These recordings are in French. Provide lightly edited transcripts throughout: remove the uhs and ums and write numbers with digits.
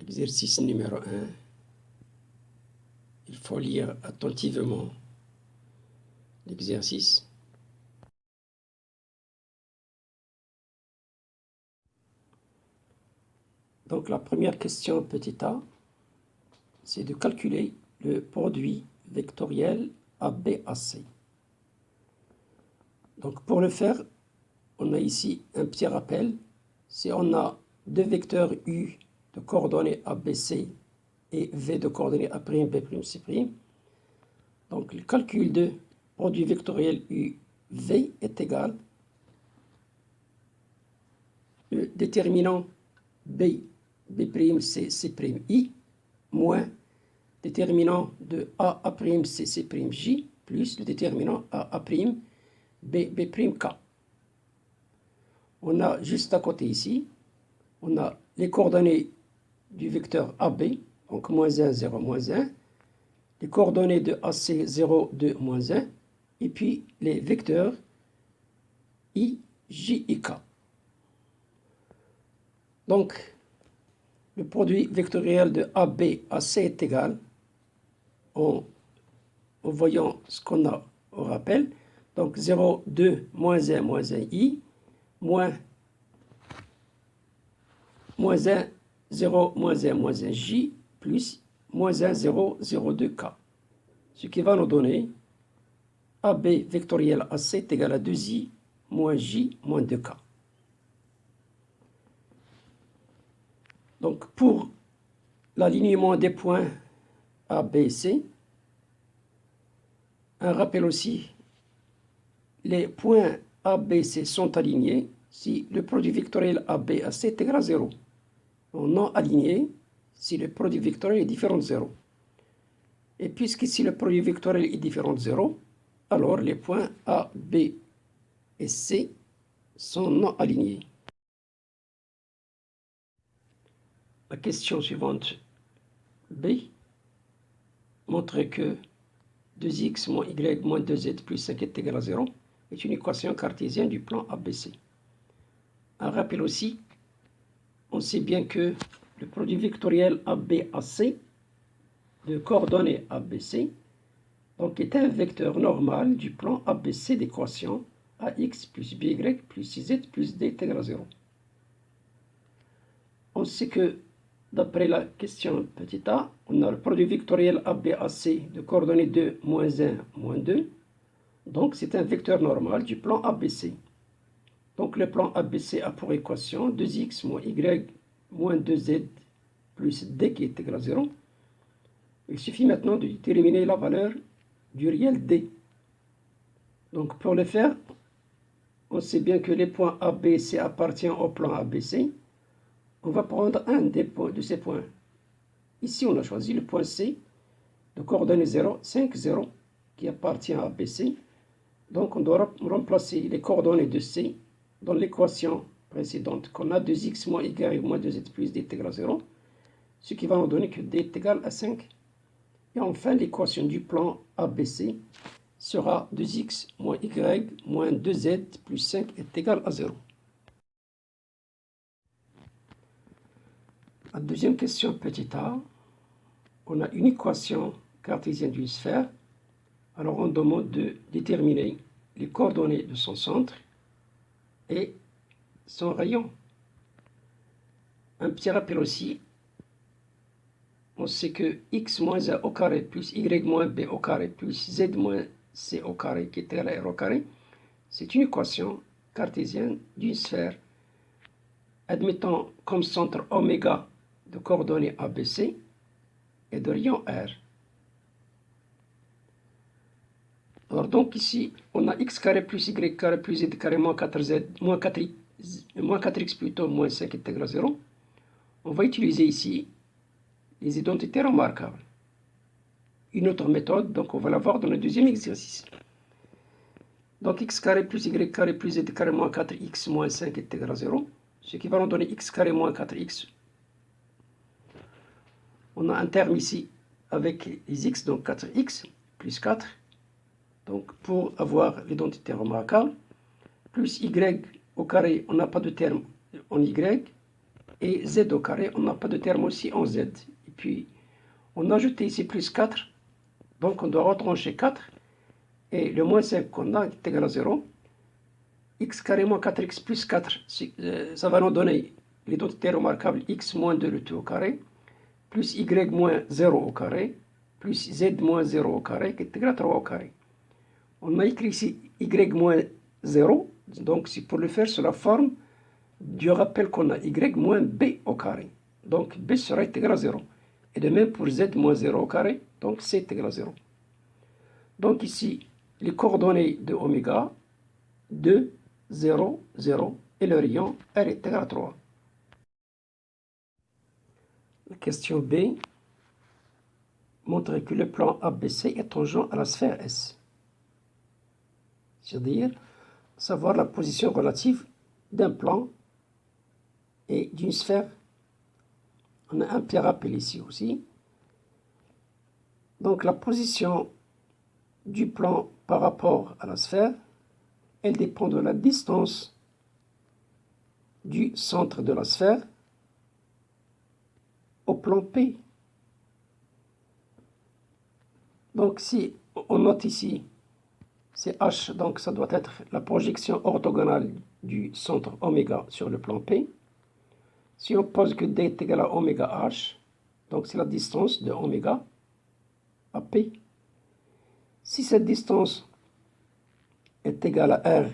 Exercice numéro 1. Il faut lire attentivement l'exercice. Donc la première question, petit a, c'est de calculer le produit vectoriel ABAC. Donc pour le faire, on a ici un petit rappel. Si on a deux vecteurs U de coordonnées ABC et V de coordonnées A', B', C', donc le calcul de produit vectoriel UV est égal le déterminant B', C', C'I, moins déterminant de A', C', C'J, plus le déterminant A', B', K. On a juste à côté ici, on a les coordonnées du vecteur AB, donc moins 1, 0, moins 1, les coordonnées de AC, 0, 2, moins 1, et puis les vecteurs I, J et K. Donc, le produit vectoriel de AB à C est égal, en voyant ce qu'on a au rappel, donc 0, 2, moins 1, I, moins 1, 0, moins 1, J, plus moins 1, 0, 0, 2, K. Ce qui va nous donner AB vectoriel AC est égal à 2I moins J moins 2K. Donc, pour l'alignement des points A, B et C, un rappel aussi, les points A, B, C sont alignés si le produit vectoriel AB, AC est égal à 0. Non aligné si le produit vectoriel est différent de 0. Et puisqu'ici le produit vectoriel est différent de 0, alors les points A, B et C sont non alignés. La question suivante, B, montre que 2x moins y moins 2z plus 5 est égal à 0 est une équation cartésienne du plan ABC. Un rappel aussi, on sait bien que le produit vectoriel ABAC de coordonnées ABC donc est un vecteur normal du plan ABC d'équation AX plus BY plus CZ plus D est égal à 0. On sait que d'après la question petit a, on a le produit vectoriel ABAC de coordonnées 2, moins 1, moins 2. Donc c'est un vecteur normal du plan ABC. Donc le plan ABC a pour équation 2x moins y moins 2z plus d qui est égal à 0. Il suffit maintenant de déterminer la valeur du réel d. Donc pour le faire, on sait bien que les points A, B, C appartiennent au plan ABC. On va prendre un de ces points. Ici, on a choisi le point C de coordonnées 0, 5, 0, qui appartient à ABC. Donc on doit remplacer les coordonnées de C dans l'équation précédente qu'on a 2x moins y moins 2z plus d est égal à 0, ce qui va nous donner que d est égal à 5. Et enfin, l'équation du plan ABC sera 2x moins y moins 2z plus 5 est égal à 0. La deuxième question petit a, on a une équation cartésienne d'une sphère. Alors on demande de déterminer les coordonnées de son centre et son rayon. Un petit rappel aussi, on sait que x moins a au carré plus y moins b au carré plus z moins c au carré qui est égal à r au carré, c'est une équation cartésienne d'une sphère admettant comme centre oméga de coordonnées ABC et de rayon R. Alors donc ici, on a x carré plus y carré plus z carré moins 4z moins 4x plutôt moins 5 est égal à 0. On va utiliser ici les identités remarquables. Une autre méthode, donc on va la voir dans le deuxième exercice. Donc x carré plus y carré plus z carré moins 4x moins 5 est égal à 0, ce qui va nous donner x carré moins 4x. On a un terme ici avec les x, donc 4x plus 4. Donc pour avoir l'identité remarquable, plus y au carré, on n'a pas de terme en y, et z au carré, on n'a pas de terme aussi en z. Et puis, on a ajouté ici plus 4, donc on doit retrancher 4, et le moins 5 qu'on a est égal à 0. X carré moins 4x plus 4, ça va nous donner l'identité remarquable x moins 2 le tout au carré, plus y moins 0 au carré, plus z moins 0 au carré, qui est égal à 3 au carré. On a écrit ici y moins 0, donc c'est pour le faire sur la forme du rappel qu'on a, y moins b au carré. Donc b sera égal à 0. Et de même pour z moins 0 au carré, donc c est égal à 0. Donc ici, les coordonnées de oméga, 2, 0, 0, et le rayon R est égal à 3. La question B montre que le plan ABC est tangent à la sphère S. C'est-à-dire, savoir la position relative d'un plan et d'une sphère. On a un petit rappel ici aussi. Donc la position du plan par rapport à la sphère, elle dépend de la distance du centre de la sphère au plan P. Donc si on note ici, c'est H, donc ça doit être la projection orthogonale du centre oméga sur le plan P. Si on pose que D est égal à oméga H, donc c'est la distance de oméga à P. Si cette distance est égale à R,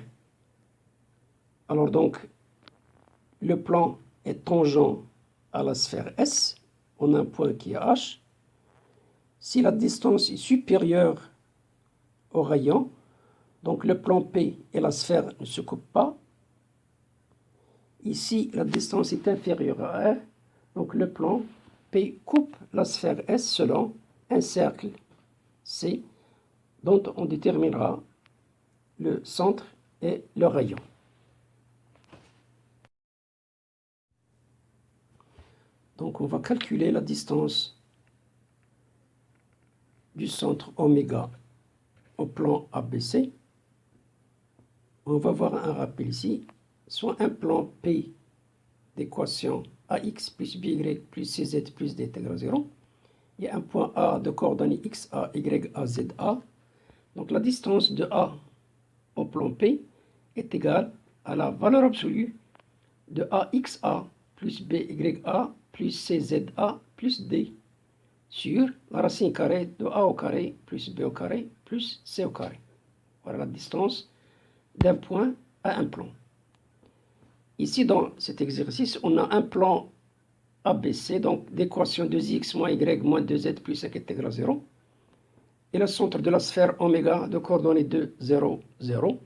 alors donc le plan est tangent à la sphère S, on a un point qui est H. Si la distance est supérieure au rayon, donc le plan P et la sphère ne se coupent pas. Ici, la distance est inférieure à R, donc le plan P coupe la sphère S selon un cercle C, dont on déterminera le centre et le rayon. Donc on va calculer la distance du centre oméga au plan ABC. On va voir un rappel ici, soit un plan P d'équation AX plus BY plus CZ plus D est égal à 0. Il y a un point A de coordonnées XA, YA, ZA. Donc la distance de A au plan P est égale à la valeur absolue de AXA plus BYA plus CZA plus D sur la racine carrée de A au carré plus B au carré plus C au carré. Voilà la distance d'un point à un plan. Ici, dans cet exercice, on a un plan ABC, donc d'équation 2x moins y moins 2z plus 5 est égal à 0. Et le centre de la sphère oméga de coordonnées 2, 0, 0.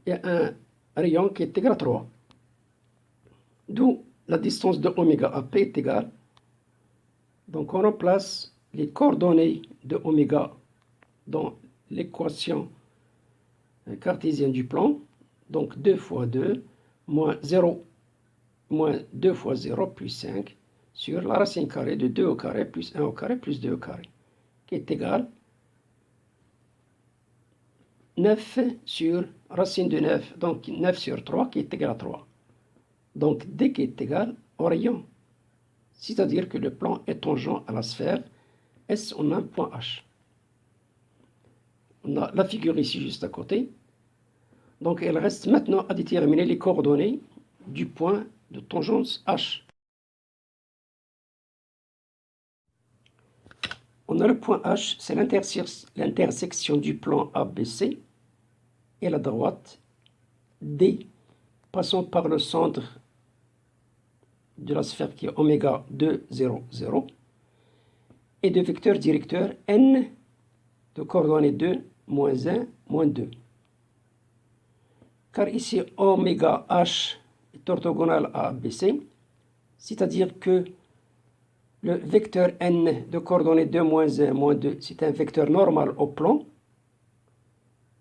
Et un rayon qui est égal à 3. D'où la distance de oméga à P est égale. Donc on remplace les coordonnées de oméga dans l'équation cartésienne du plan. Donc 2 fois 2 moins 0 moins 2 fois 0 plus 5 sur la racine carrée de 2 au carré plus 1 au carré plus 2 au carré, qui est égal 9 sur racine de 9, donc 9 sur 3 qui est égal à 3. Donc D qui est égal au rayon. C'est-à-dire que le plan est tangent à la sphère S en un point H. On a la figure ici juste à côté. Donc il reste maintenant à déterminer les coordonnées du point de tangence H. On a le point H, c'est l'intersection du plan ABC et la droite D, passant par le centre de la sphère qui est oméga 2, 0, 0, et de vecteurs directeurs N de coordonnées 2, moins 1, moins 2. Car ici, oméga H est orthogonal à ABC, c'est-à-dire que le vecteur N de coordonnées 2, moins 1, moins 2, c'est un vecteur normal au plan,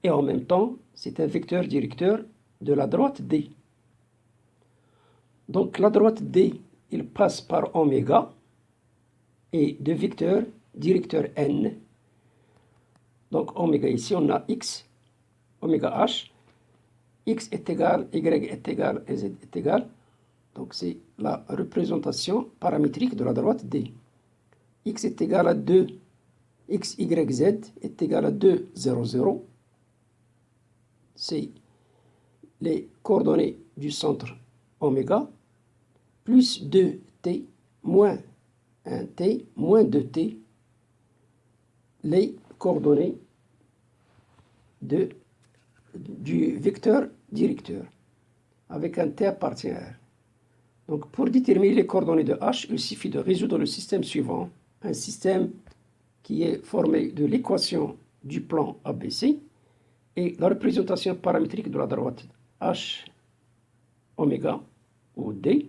et en même temps, c'est un vecteur directeur de la droite D. Donc la droite D, il passe par oméga, et de vecteur directeur N. Donc oméga ici, on a X, oméga H, X est égal, Y est égal et Z est égal. Donc c'est la représentation paramétrique de la droite D. X est égal à 2, x, y, z est égal à 2, 0, 0. C'est les coordonnées du centre oméga, plus 2t, moins 1t, moins 2t, les coordonnées du vecteur directeur, avec un t appartient à R. Donc, pour déterminer les coordonnées de H, il suffit de résoudre le système suivant, un système qui est formé de l'équation du plan ABC et la représentation paramétrique de la droite H, oméga, ou D.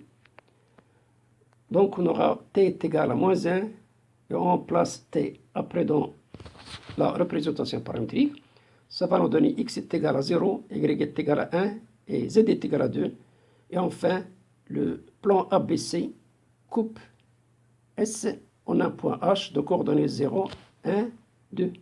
Donc, on aura t est égal à moins 1, et on place t après dans la représentation paramétrique. Ça va nous donner x est égal à 0, y est égal à 1, et z est égal à 2. Et enfin, le plan ABC coupe S en un point H de coordonnées 0, 1, 2.